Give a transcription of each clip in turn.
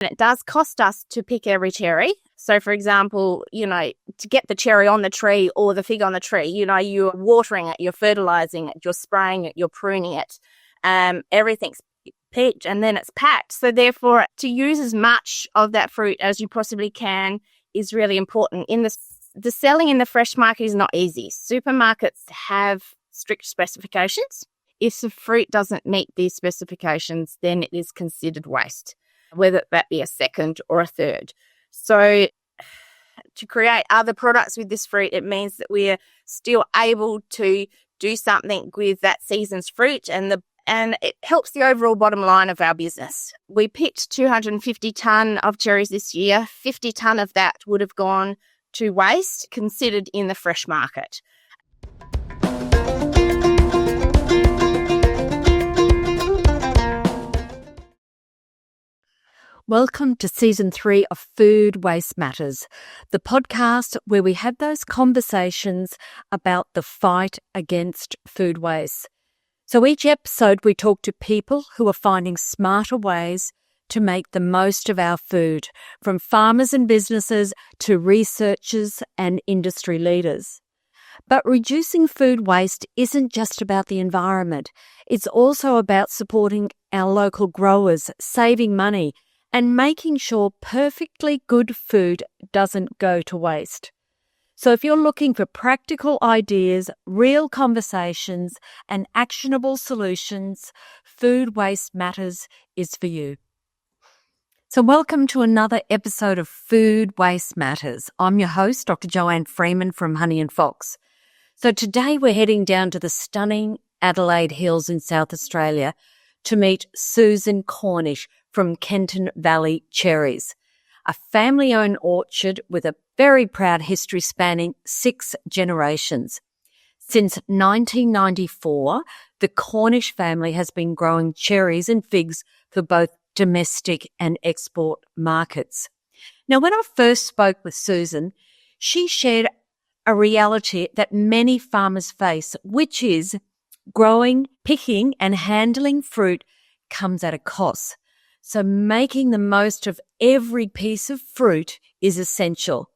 And it does cost us to pick every cherry. So, for example, to get the cherry on the tree or the fig on the tree, you're watering it, you're fertilizing it, you're spraying it, you're pruning it. Everything's picked and then it's packed. So, therefore, to use as much of that fruit as you possibly can is really important. The selling in the fresh market is not easy. Supermarkets have strict specifications. If the fruit doesn't meet these specifications, then it is considered waste, whether that be a second or a third. So to create other products with this fruit, it means that we're still able to do something with that season's fruit and it helps the overall bottom line of our business. We picked 250 tonne of cherries this year. 50 tonne of that would have gone to waste, considered in the fresh market. Welcome to Season 3 of Food Waste Matters, the podcast where we have those conversations about the fight against food waste. So each episode we talk to people who are finding smarter ways to make the most of our food, from farmers and businesses to researchers and industry leaders. But reducing food waste isn't just about the environment. It's also about supporting our local growers, saving money, and making sure perfectly good food doesn't go to waste. So if you're looking for practical ideas, real conversations, and actionable solutions, Food Waste Matters is for you. So welcome to another episode of Food Waste Matters. I'm your host, Dr. Joanne Freeman from Honey & Fox. So today we're heading down to the stunning Adelaide Hills in South Australia to meet Susan Cornish from Kenton Valley Cherries, a family-owned orchard with a very proud history spanning 6 generations. Since 1994, the Cornish family has been growing cherries and figs for both domestic and export markets. Now, when I first spoke with Susan, she shared a reality that many farmers face, which is growing, picking and handling fruit comes at a cost. So making the most of every piece of fruit is essential.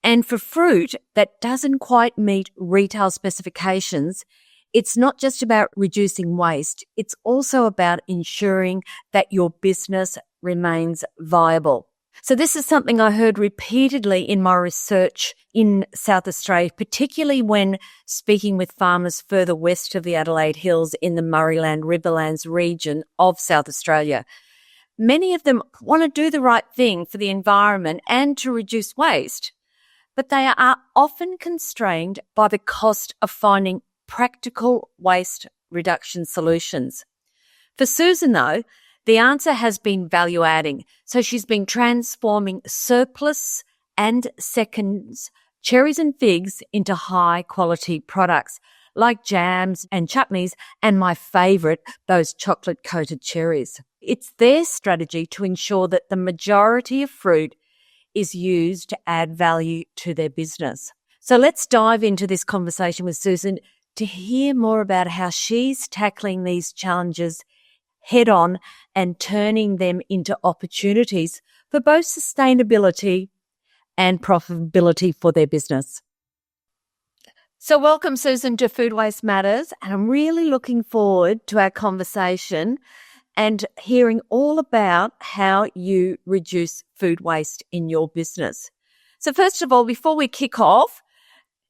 And for fruit that doesn't quite meet retail specifications, it's not just about reducing waste, it's also about ensuring that your business remains viable. So this is something I heard repeatedly in my research in South Australia, particularly when speaking with farmers further west of the Adelaide Hills in the Murrayland Riverlands region of South Australia. Many of them want to do the right thing for the environment and to reduce waste, but they are often constrained by the cost of finding practical waste reduction solutions. For Susan, though, the answer has been value-adding. So she's been transforming surplus and seconds cherries and figs into high-quality products like jams and chutneys, and my favourite, those chocolate-coated cherries. It's their strategy to ensure that the majority of fruit is used to add value to their business. So let's dive into this conversation with Susan to hear more about how she's tackling these challenges head on and turning them into opportunities for both sustainability and profitability for their business. So welcome, Susan, to Food Waste Matters, and I'm really looking forward to our conversation and hearing all about how you reduce food waste in your business. So first of all, before we kick off,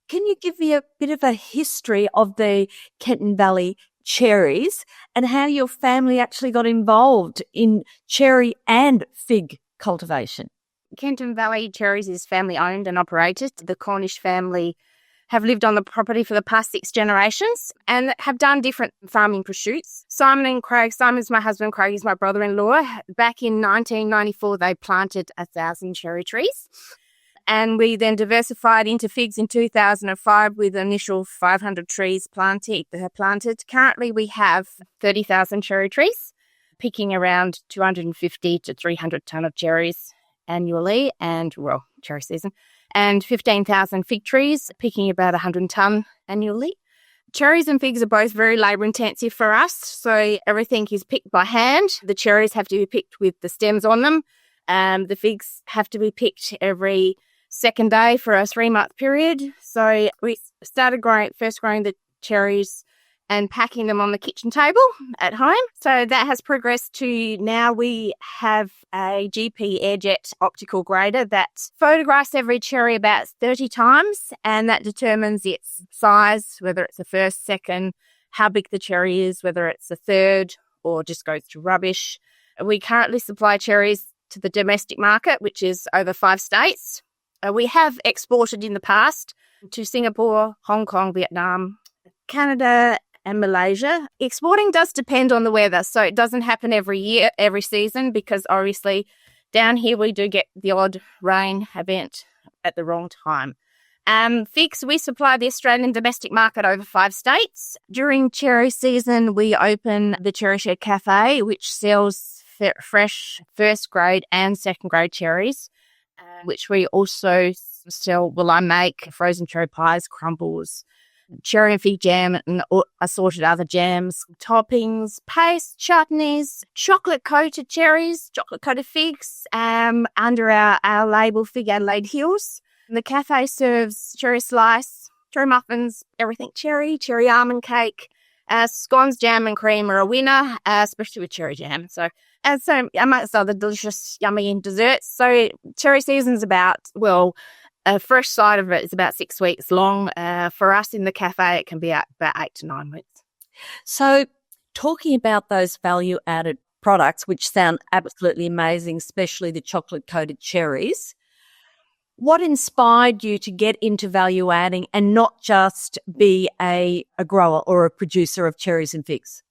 can you give me a bit of a history of the Kenton Valley Cherries and how your family actually got involved in cherry and fig cultivation? Kenton Valley Cherries is family owned and operated. The Cornish family have lived on the property for the past 6 generations and have done different farming pursuits. Simon's my husband, Craig is my brother-in-law. Back in 1994, they planted 1,000 cherry trees. And we then diversified into figs in 2005 with initial 500 trees planted. Currently, we have 30,000 cherry trees, picking around 250 to 300 tonne of cherries annually, cherry season, and 15,000 fig trees, picking about 100 tonne annually. Cherries and figs are both very labour intensive for us, so everything is picked by hand. The cherries have to be picked with the stems on them. The figs have to be picked every second day for a 3-month period. So we started growing the cherries and packing them on the kitchen table at home. So that has progressed to now we have a GP airjet optical grader that photographs every cherry about 30 times, and that determines its size, whether it's a first, second, how big the cherry is, whether it's a third or just goes to rubbish. We currently supply cherries to the domestic market, which is over 5 states. We have exported in the past to Singapore, Hong Kong, Vietnam, Canada, and Malaysia. Exporting does depend on the weather, so it doesn't happen every year, every season, because obviously down here we do get the odd rain event at the wrong time. Figs, we supply the Australian domestic market over 5 states. During cherry season, we open the Cherry Shed Cafe, which sells fresh first grade and second grade cherries, which we also sell. Well, I make frozen cherry pies, crumbles, cherry and fig jam, and assorted other jams, toppings, paste, chutneys, chocolate-coated cherries, chocolate-coated figs, under our label Fig Adelaide Hills. The cafe serves cherry slice, cherry muffins, everything cherry almond cake, scones, jam and cream are a winner, especially with cherry jam. So amongst other delicious, yummy desserts. So cherry season's about, a fresh side of it is about 6 weeks long. For us in the cafe, it can be about 8 to 9 weeks. So talking about those value-added products, which sound absolutely amazing, especially the chocolate-coated cherries, what inspired you to get into value adding and not just be a grower or a producer of cherries and figs?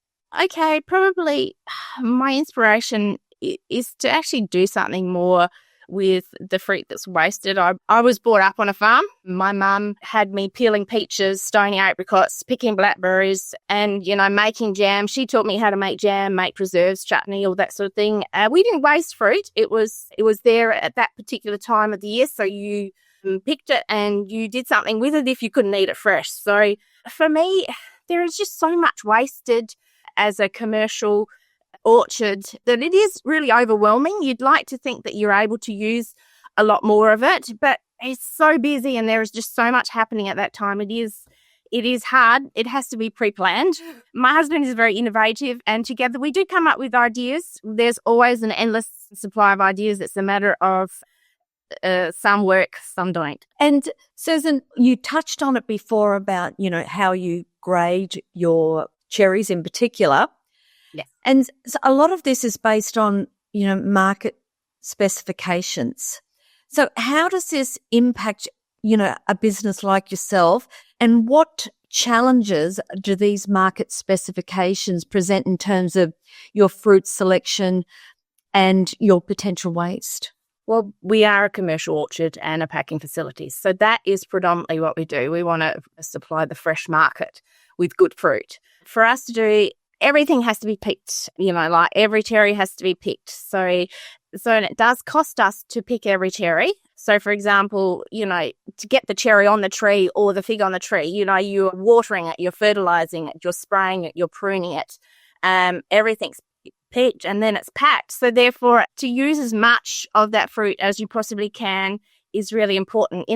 Okay, probably my inspiration is to actually do something more with the fruit that's wasted. I was brought up on a farm. My mum had me peeling peaches, stoning apricots, picking blackberries, and, making jam. She taught me how to make jam, make preserves, chutney, all that sort of thing. We didn't waste fruit. It was there at that particular time of the year, so you picked it and you did something with it if you couldn't eat it fresh. So for me, there is just so much wasted as a commercial orchard that it is really overwhelming. You'd like to think that you're able to use a lot more of it, but it's so busy and there is just so much happening at that time. It is hard. It has to be pre-planned. My husband is very innovative, and together we do come up with ideas. There's always an endless supply of ideas. It's a matter of some work, some don't. And Susan, you touched on it before about, how you grade your cherries in particular. Yes. And so a lot of this is based on, market specifications. So how does this impact, a business like yourself, and what challenges do these market specifications present in terms of your fruit selection and your potential waste? Well, we are a commercial orchard and a packing facility, so that is predominantly what we do. We want to supply the fresh market with good fruit. For us to do, everything has to be picked, like every cherry has to be picked. So it does cost us to pick every cherry. So, for example, to get the cherry on the tree or the fig on the tree, you're watering it, you're fertilizing it, you're spraying it, you're pruning it. Everything's picked and then it's packed. So therefore, to use as much of that fruit as you possibly can is really important.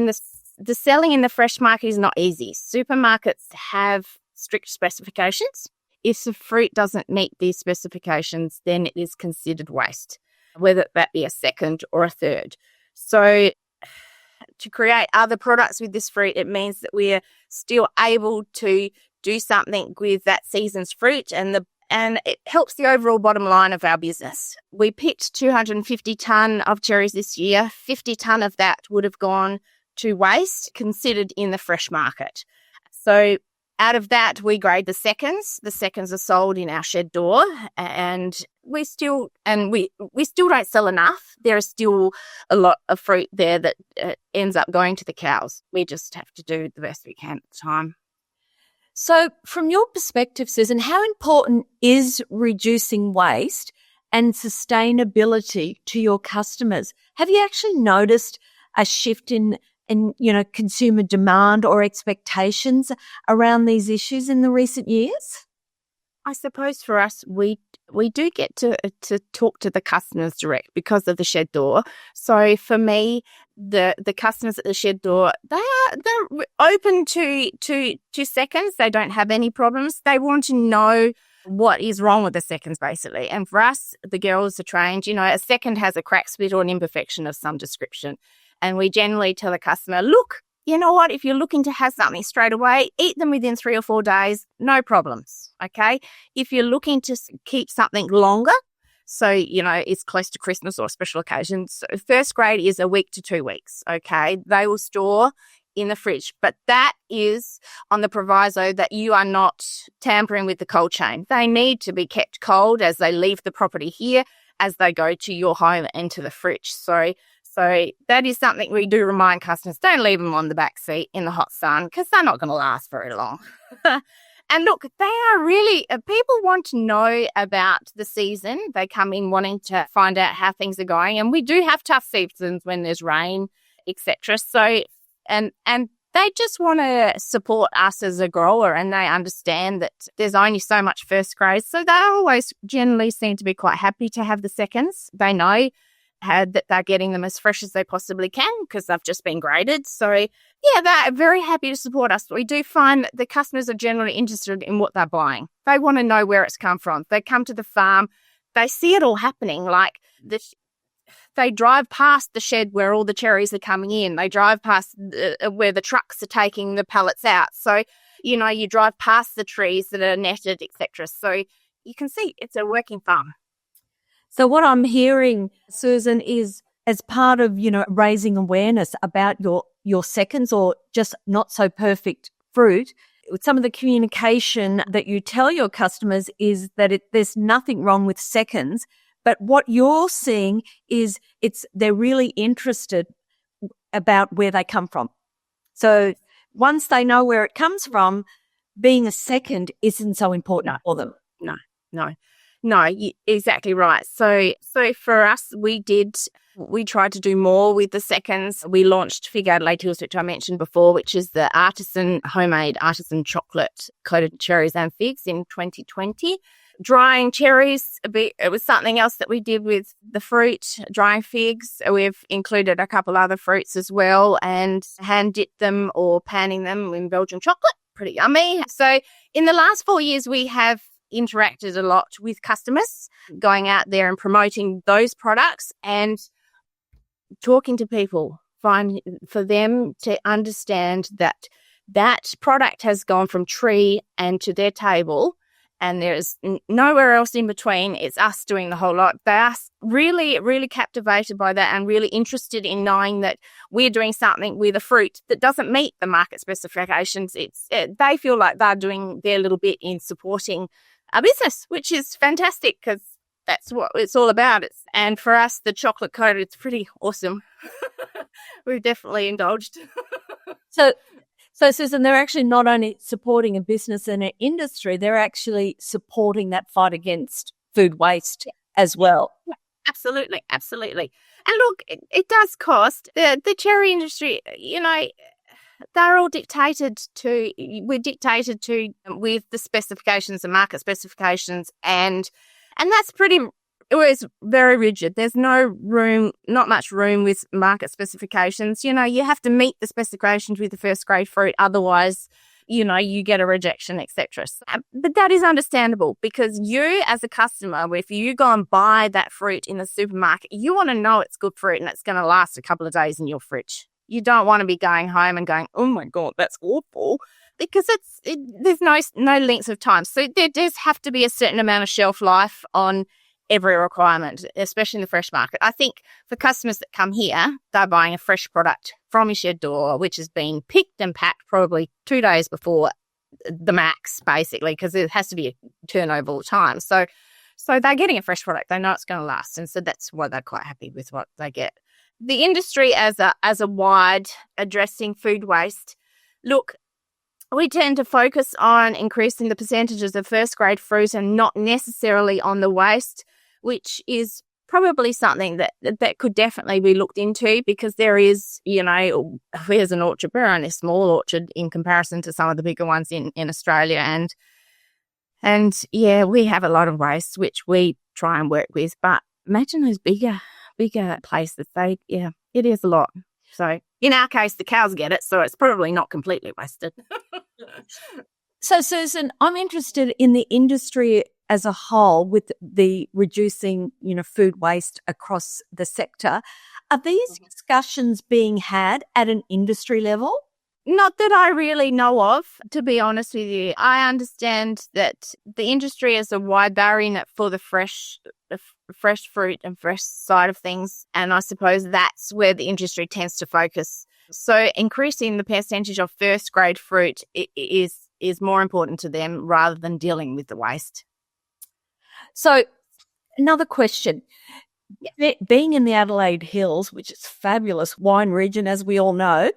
The selling in the fresh market is not easy. Supermarkets have strict specifications. If the fruit doesn't meet these specifications, then it is considered waste, whether that be a second or a third. So to create other products with this fruit, it means that we're still able to do something with that season's fruit, and it helps the overall bottom line of our business. We picked 250 tonne of cherries this year. 50 tonne of that would have gone to waste, considered in the fresh market. So out of that, we grade the seconds. The seconds are sold in our shed door, and we still don't sell enough. There is still a lot of fruit there that ends up going to the cows. We just have to do the best we can at the time. So from your perspective, Susan, how important is reducing waste and sustainability to your customers? Have you actually noticed a shift in consumer demand or expectations around these issues in the recent years? I suppose for us, we do get to talk to the customers direct because of the shed door. So for me, the customers at the shed door, they're open to seconds. They don't have any problems. They want to know what is wrong with the seconds, basically. And for us, the girls are trained. A second has a crack, split, or an imperfection of some description, and we generally tell the customer, look, you know what? If you're looking to have something straight away, eat them within 3 or 4 days, no problems, okay? If you're looking to keep something longer, so, it's close to Christmas or special occasions, so first grade is a week to 2 weeks, okay? They will store in the fridge, but that is on the proviso that you are not tampering with the cold chain. They need to be kept cold as they leave the property here, as they go to your home and to the fridge. So that is something we do remind customers, don't leave them on the back seat in the hot sun because they're not going to last very long. And look, they are really, people want to know about the season. They come in wanting to find out how things are going. And we do have tough seasons when there's rain, etc. So, and they just want to support us as a grower, and they understand that there's only so much first grade. So they always generally seem to be quite happy to have the seconds. They know that they're getting them as fresh as they possibly can because they've just been graded. So, yeah, they're very happy to support us. We do find that the customers are generally interested in what they're buying. They want to know where it's come from. They come to the farm. They see it all happening. Like they drive past the shed where all the cherries are coming in. They drive past where the trucks are taking the pallets out. So, you drive past the trees that are netted, etc. So you can see it's a working farm. So what I'm hearing, Susan, is as part of, raising awareness about your seconds or just not so perfect fruit, some of the communication that you tell your customers is that there's nothing wrong with seconds, but what you're seeing is they're really interested about where they come from. So once they know where it comes from, being a second isn't so important for them. No, exactly right. So for us, we tried to do more with the seconds. We launched Fig Adelaide Hills, which I mentioned before, which is the homemade artisan chocolate coated cherries and figs in 2020. Drying cherries, it was something else that we did with the fruit, drying figs. We've included a couple other fruits as well and hand dipped them or panning them in Belgian chocolate. Pretty yummy. So in the last 4 years, we have interacted a lot with customers, going out there and promoting those products and talking to people, for them to understand that product has gone from tree and to their table, and there's nowhere else in between. It's us doing the whole lot. They are really, really captivated by that and really interested in knowing that we're doing something with a fruit that doesn't meet the market specifications. They feel like they're doing their little bit in supporting our business, which is fantastic because that's what it's all about. And for us, the chocolate coated, it's pretty awesome. We've definitely indulged. So, Susan, they're actually not only supporting a business and an industry, they're actually supporting that fight against food waste as well. Yeah, absolutely. And look, it does cost. The cherry industry, they're all dictated to with the specifications, the market specifications, and that's it was very rigid. There's not much room with market specifications. You have to meet the specifications with the first grade fruit, otherwise, you get a rejection, etc. But that is understandable because you, as a customer, if you go and buy that fruit in the supermarket, you want to know it's good fruit and it's going to last a couple of days in your fridge. You don't want to be going home and going, oh my God, that's awful, because there's no length of time. So there does have to be a certain amount of shelf life on every requirement, especially in the fresh market. I think for customers that come here, they're buying a fresh product from your shed door, which has been picked and packed probably 2 days before the max, basically, because it has to be a turnover all the time. So they're getting a fresh product. They know it's going to last. And so that's why they're quite happy with what they get. The industry as a wide addressing food waste, look, we tend to focus on increasing the percentages of first grade fruit and not necessarily on the waste, which is probably something that could definitely be looked into, because there is, here's an orchard, we're only a small orchard in comparison to some of the bigger ones in Australia, And yeah, we have a lot of waste, which we try and work with. But imagine those bigger places. It is a lot. So in our case, the cows get it, so it's probably not completely wasted. So, Susan, I'm interested in the industry as a whole with the reducing, food waste across the sector. Are these discussions being had at an industry level? Not that I really know of, to be honest with you. I understand that the industry is a wide barrier for the fresh fruit and fresh side of things, and I suppose that's where the industry tends to focus. So increasing the percentage of first grade fruit is more important to them rather than dealing with the waste. So another question. Being in the Adelaide Hills, which is a fabulous wine region, as we all know,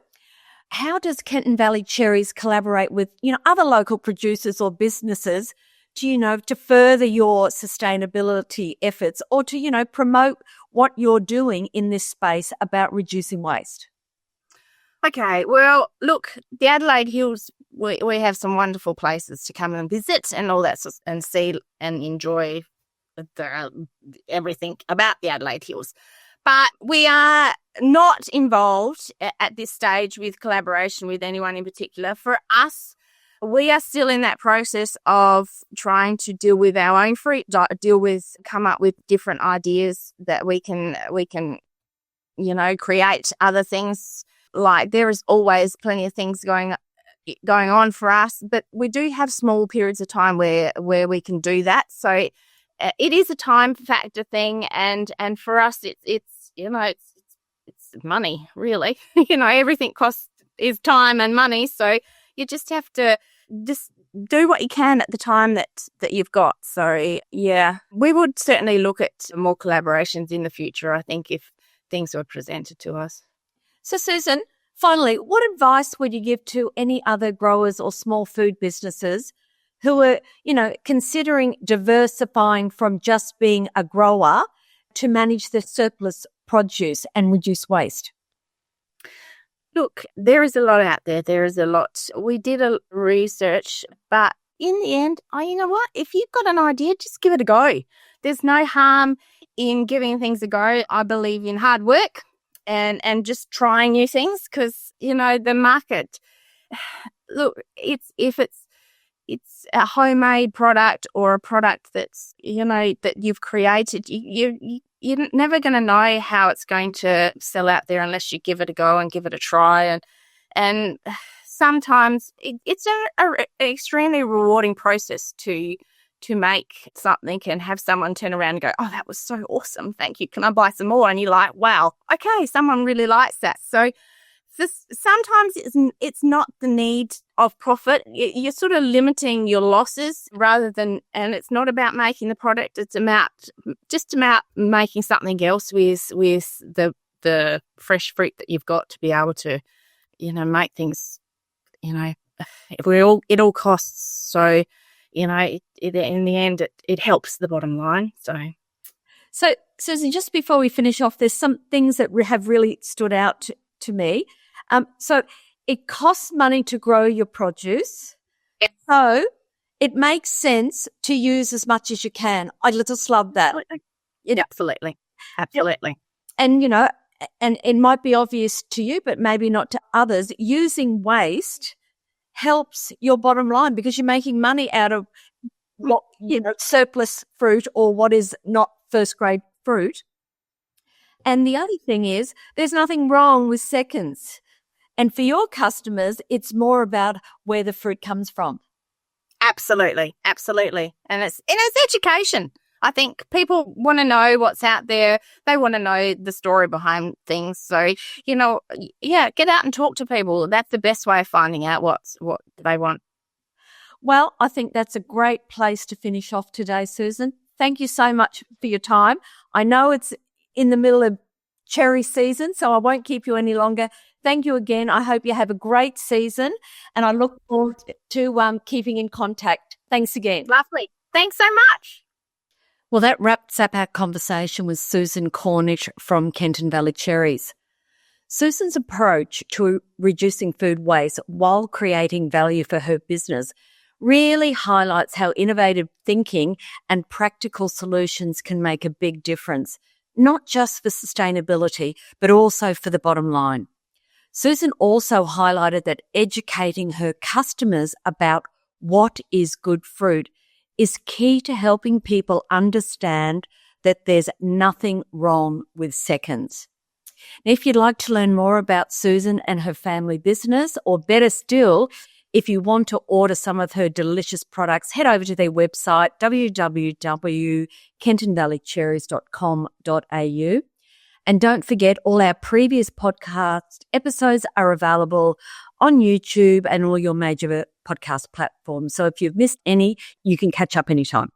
how does Kenton Valley Cherries collaborate with, other local producers or businesses to further your sustainability efforts or to, promote what you're doing in this space about reducing waste? Okay, well, look, the Adelaide Hills, we have some wonderful places to come and visit and all that, and see and enjoy everything about the Adelaide Hills. But we are not involved at this stage with collaboration with anyone in particular. For us, we are still in that process of trying to deal with our own fruit, come up with different ideas that we can, create other things. Like there is always plenty of things going on for us, but we do have small periods of time where we can do that. So it is a time factor thing, and for us, it's money, really. Everything is time and money. So you just have to just do what you can at the time that you've got. So yeah, we would certainly look at more collaborations in the future, I think, if things were presented to us. So Susan, finally, what advice would you give to any other growers or small food businesses who are, considering diversifying from just being a grower to manage the surplus produce and reduce waste? Look, there is a lot out there. There is a lot. We did a research, but in the end, you know what? If you've got an idea, just give it a go. There's no harm in giving things a go. I believe in hard work and just trying new things, because, the market, look, if it's a homemade product or a product that's, that you've created, you're never going to know how it's going to sell out there unless you give it a go and give it a try. And sometimes it's an extremely rewarding process to make something and have someone turn around and go, oh, that was so awesome. Thank you. Can I buy some more? And you're like, wow, okay, someone really likes that. So sometimes it's not the need of profit. You're sort of limiting your losses and it's not about making the product. It's about making something else with the fresh fruit that you've got to be able to, make things, it all costs. So, in the end, it helps the bottom line. So Susan, just before we finish off, there's some things that have really stood out to me. So it costs money to grow your produce. Yep. So it makes sense to use as much as you can. I just love that. Absolutely. And, and it might be obvious to you, but maybe not to others. Using waste helps your bottom line because you're making money out of what, surplus fruit or what is not first grade fruit. And the other thing is there's nothing wrong with seconds. And for your customers, it's more about where the fruit comes from. Absolutely. And it's education. I think people want to know what's out there. They want to know the story behind things. So, get out and talk to people. That's the best way of finding out what they want. Well, I think that's a great place to finish off today, Susan. Thank you so much for your time. I know it's in the middle of cherry season, so I won't keep you any longer. Thank you again. I hope you have a great season, and I look forward to keeping in contact. Thanks again. Lovely. Thanks so much. Well, that wraps up our conversation with Susan Cornish from Kenton Valley Cherries. Susan's approach to reducing food waste while creating value for her business really highlights how innovative thinking and practical solutions can make a big difference, not just for sustainability, but also for the bottom line. Susan also highlighted that educating her customers about what is good fruit is key to helping people understand that there's nothing wrong with seconds. Now, if you'd like to learn more about Susan and her family business, or better still, if you want to order some of her delicious products, head over to their website, www.kentonvalleycherries.com.au. And don't forget, all our previous podcast episodes are available on YouTube and all your major podcast platforms. So if you've missed any, you can catch up anytime.